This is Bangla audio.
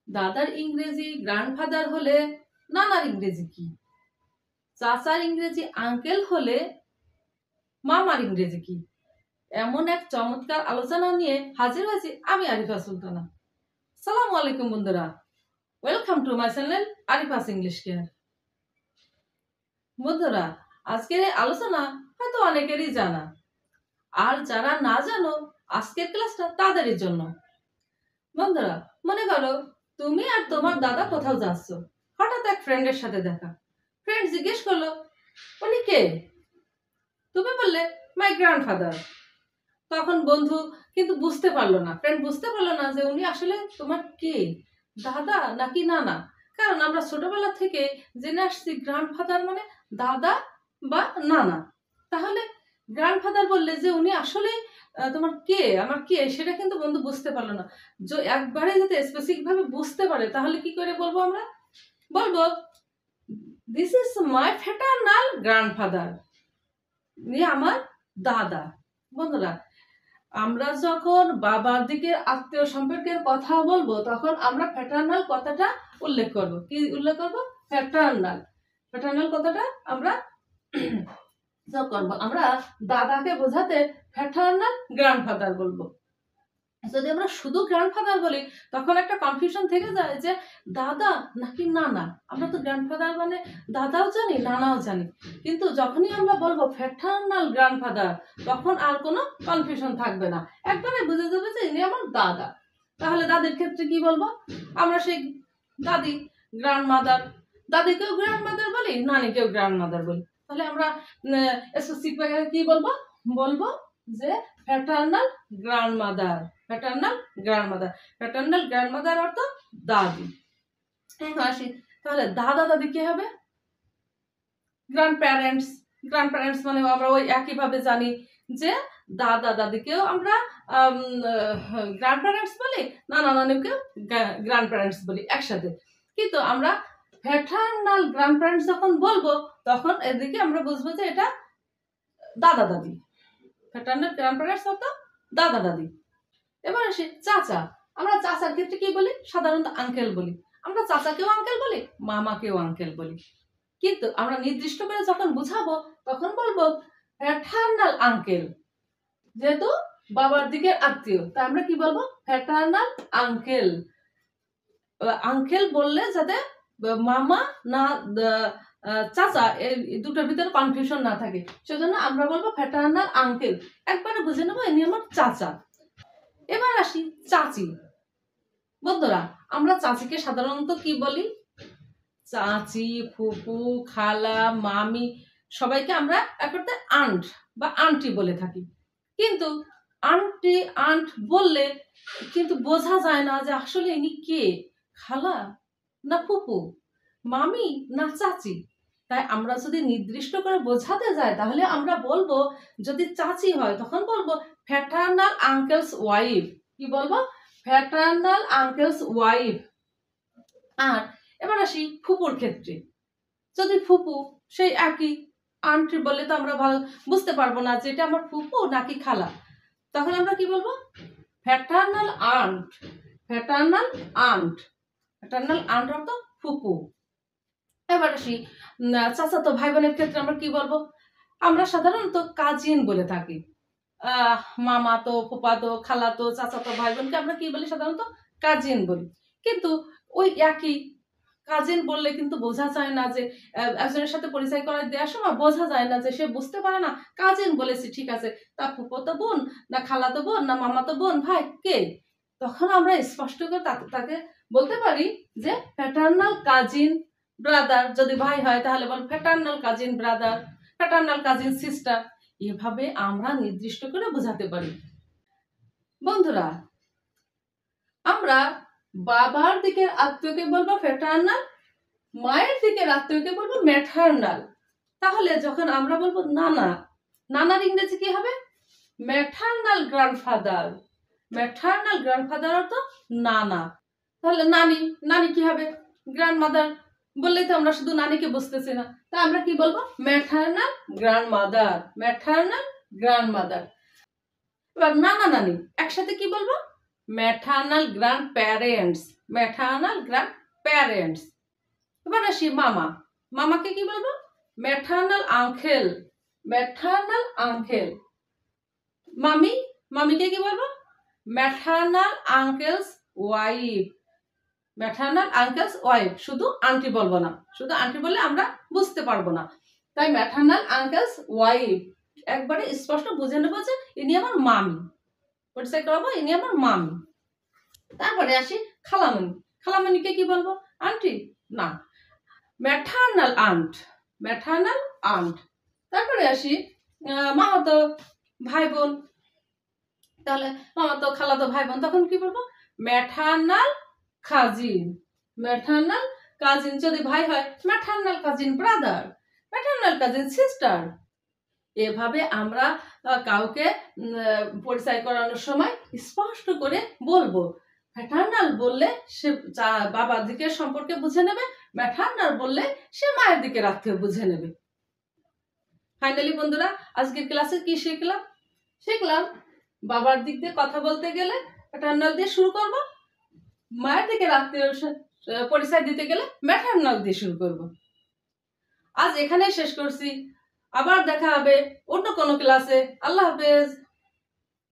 দাদার ইংরেজি গ্র্যান্ডফাদার হলে নানার ইংরেজি কি? চাচার ইংরেজি আঙ্কেল হলে মামার ইংরেজি কি? এমন এক চমৎকার আলোচনা নিয়ে হাজির হয়েছি আমি আরিফা সুলতানা। সালামু আলাইকুম বন্ধুরা, welcome to my channel Arifa's English care. বন্ধুরা, আজকের এই আলোচনা হয়তো অনেকেরই জানা, আর যারা না জানো আজকের ক্লাসটা তাদেরই জন্য। বন্ধুরা, মনে করো তুমি আর তোমার দাদা কোথাও যাচ্ছ, হঠাৎ এক ফ্রেন্ডের সাথে দেখা। ফ্রেন্ড জিজ্ঞেস করলো, উনি কে? তুমি বললে মাই গ্র্যান্ডফাদার। তখন বন্ধু কিন্তু বুঝতে পারলো না, ফ্রেন্ড বুঝতে পারলো না যে উনি আসলে তোমার কে, দাদা নাকি নানা। কারণ আমরা ছোটবেলা থেকে জেনে আসছি গ্র্যান্ডফাদার মানে দাদা বা নানা। তাহলে গ্র্যান্ডফাদার বললে যে উনি আসলে তোমার কে, আমার কে, সেটা কিন্তু বন্ধু বুঝতে পারলো না। যে একবারে যদি স্পেসিফিক ভাবে বুঝতে পারে তাহলে কি করে বলবো? আমরা বলবো দিস ইজ মাই ফ্যাটার্নাল গ্র্যান্ডফাদার, উনি আমার দাদা। বন্ধুরা, আমরা যখন বাবার দিকের আত্মীয় সম্পর্কের কথা বলবো তখন আমরা ফ্যাটার্নাল কথাটা উল্লেখ করব। কি উল্লেখ করব? ফ্যাটার্নাল। ফ্যাটার্নাল কথাটা আমরা করব, আমরা দাদাকে বোঝাতে ফ্যাটার্নাল গ্র্যান্ডফাদার বলবো। যদি আমরা শুধু গ্র্যান্ডফাদার বলি তখন একটা কনফিউশন থেকে যায় যে দাদা নাকি নানা। আমরা তো গ্র্যান্ডফাদার মানে দাদাও জানি নানাও জানি, কিন্তু যখনই আমরা বলবো ফ্যাটার্নাল গ্র্যান্ডফাদার তখন আর কোনো কনফিউশন থাকবে না, একবারে বুঝে যাবে যে ইনি আমার দাদা। তাহলে দাদির ক্ষেত্রে কি বলবো? আমরা সেই দাদি, গ্র্যান্ডমাদার, দাদিকেও গ্র্যান্ডমাদার বলি, নানিকেও গ্র্যান্ডমাদার বলি। তাহলে আমরা কি বলবো? বলবো যে ফ্যাটার্নাল গ্র্যান্ডমাদার। ফ্যাটার্নাল গ্র্যান্ডমাদার, ফ্যাটার্নাল গ্র্যান্ডমাদার অর্থ দাদি। এখন আসি, তাহলে দাদা দাদি কি হবে? Grand parents. গ্র্যান্ড প্যারেন্টস মানে আমরা ওই একইভাবে জানি যে দাদা দাদিকেও আমরা গ্র্যান্ড প্যারেন্টস বলি, নানা নানিকেও গ্র্যান্ড প্যারেন্টস বলি একসাথে। কিন্তু আমরা ফ্যাটার্নাল গ্র্যান্ড প্যারেন্টস যখন বলবো তখন এদিকে আমরা বুঝবো যে এটা দাদা দাদি। ফ্যাটার্নাল গ্র্যান্ড প্যারেন্টস অর্থ দাদা দাদি। এবার আসি চাচা। আমরা চাচার ক্ষেত্রে কি বলি? সাধারণত আঙ্কেল বলি। আমরা চাচাকেও আঙ্কেল বলি, মামাকেও আঙ্কেল বলি। কিন্তু আমরা নির্দিষ্ট করে যখন বুঝাবো তখন বলবো ফ্যাটার্নাল আঙ্কেল, যেহেতু বাবার দিকের আত্মীয় তাই আমরা কি বলবো? ফ্যাটার্নাল আঙ্কেল। আঙ্কেল বললে যাতে মামা না চাচা এই দুটোর ভিতরে কনফিউশন না থাকে, সেজন্য আমরা বলবো ফ্যাটার্নাল আঙ্কেল। একবারে বুঝে নেবো ইনি আমার চাচা। এবার আসি চাচি। বন্ধুরা, আমরা চাচিকে সাধারণত কি বলি? চাচি, ফুপু, খালা, মামি, সবাইকে আমরা এক করতে আন্ট বা আন্টি বলে থাকি। কিন্তু আন্টি আন্ট বললে কিন্তু বোঝা যায় না যে আসলে ইনি কে, খালা না ফুপু, মামি না চাচি। তাই আমরা যদি নির্দিষ্ট করে বোঝাতে যাই তাহলে আমরা বলবো, যদি চাচি হয় তখন বলবো ফ্যাটার্নাল আঙ্কেলস ওয়াইফ। কি বলবো? ফ্যাটার্নাল আঙ্কেলস ওয়াইফ। আর এবার আসি ফুপুর ক্ষেত্রে। যদি ফুপু, সেই একই আন্টি বলে তো আমরা ভালো বুঝতে পারবো না যে এটা আমার ফুপু নাকি খালা। তখন আমরা কি বলবো? ফ্যাটার্নাল আন্ট। ফ্যাটার্নাল আন্ট। ফ্যাটার্নাল আন্ট অর্থ ফুপু। এবার আসি চাচাতো ভাই বোনের ক্ষেত্রে আমরা কি বলবো? আমরা সাধারণত কাজিন বলে থাকি। মামাতো, ফুপাতো, খালাতো, চাচাতো ভাই বোনকে আমরা কি বলি? সাধারণত কাজিন বলি। কিন্তু ওই একই কাজিন বললে কিন্তু বোঝা যায় না যে একজনের সাথে পরিচয় করে দেওয়ার সময় বোঝা যায় না যে সে বুঝতে পারে না কাজিন বলেছি ঠিক আছে, তা ফুপতো বোন না খালাতো বোন না মামাতো বোন ভাই কে? তখন আমরা স্পষ্ট করে তাকে বলতে পারি যে ফ্যাটার্নাল কাজিন ব্রাদার। যদি ভাই হয় তাহলে বল ফ্যাটার্নাল কাজিন ব্রাদার, ফ্যাটার্নাল কাজিন সিস্টার। এভাবে আমরা নির্দিষ্ট করে বোঝাতে পারি। বন্ধুরা, আমরা বাবার দিকের আত্মীয়কে বলবো ফ্যাটার্নাল, মায়ের দিকের আত্মীয়কে বলবো ম্যাটার্নাল। তাহলে যখন আমরা বলবো নানা, নানার ইংরেজি কি হবে? Maternal grandfather. ম্যাটার্নাল গ্র্যান্ডফাদার অর্থ নানা। তাহলে নানি, নানি কি হবে? গ্র্যান্ডমাদার বললেই তো আমরা শুধু নানিকে বুঝতেছি না, তা আমরা কি বলবো? Maternal grandmother. Maternal grandmother. এবার নানা নানি একসাথে কি বলবো? Maternal grand parents, maternal grand parents. এবার আসি মামা, মামাকে কি বলবো? Maternal uncle, maternal uncle. মামি, মামিকে কি বলবো? Maternal uncle's wife, maternal uncle's wife. শুধু আন্টি বলবো না, শুধু আন্টি বললে আমরা বুঝতে পারবো না, তাই ম্যাটার্নাল আঙ্কেলস ওয়াইফ একবারে স্পষ্ট বুঝে নেবো যে ইনি আমার মামি, পরিচয় করাবো ইনি আমার মামি। তারপরে আসি খালামণি, খালামণিকে কি বলবো? আন্টি না, ম্যাটার্নাল আন্ট, ম্যাটার্নাল আন্ট। তারপরে আসি মামাতো ভাই বোন, তাহলে মামাতো খালাতো ভাই বোন, তখন কি বলবো? Maternal cousin, maternal cousin. যদি ভাই হয় maternal cousin brother, maternal cousin sister. এভাবে আমরা কাউকে পরিচয় করানোর সময় স্পষ্ট করে বলবো। ম্যাটার্নাল বললে সে বাবার দিকের সম্পর্কে বুঝে নেবে, ম্যাটার্নাল বললে সে মায়ের দিকের আত্মীয় বুঝে নেবে। ফাইনালি বন্ধুরা, আজকের ক্লাসে কি শিখলাম? শিখলাম বাবার দিক দিয়ে কথা বলতে গেলে ম্যাটার্নাল দিয়ে শুরু করব, মায়ের দিকের আত্মীয় পরিচয় দিতে গেলে ম্যাটার্নাল দিয়ে শুরু করব। আজ এখানেই শেষ করছি, আবার দেখা হবে অন্য কোনো ক্লাসে। আল্লাহ হাফেজ।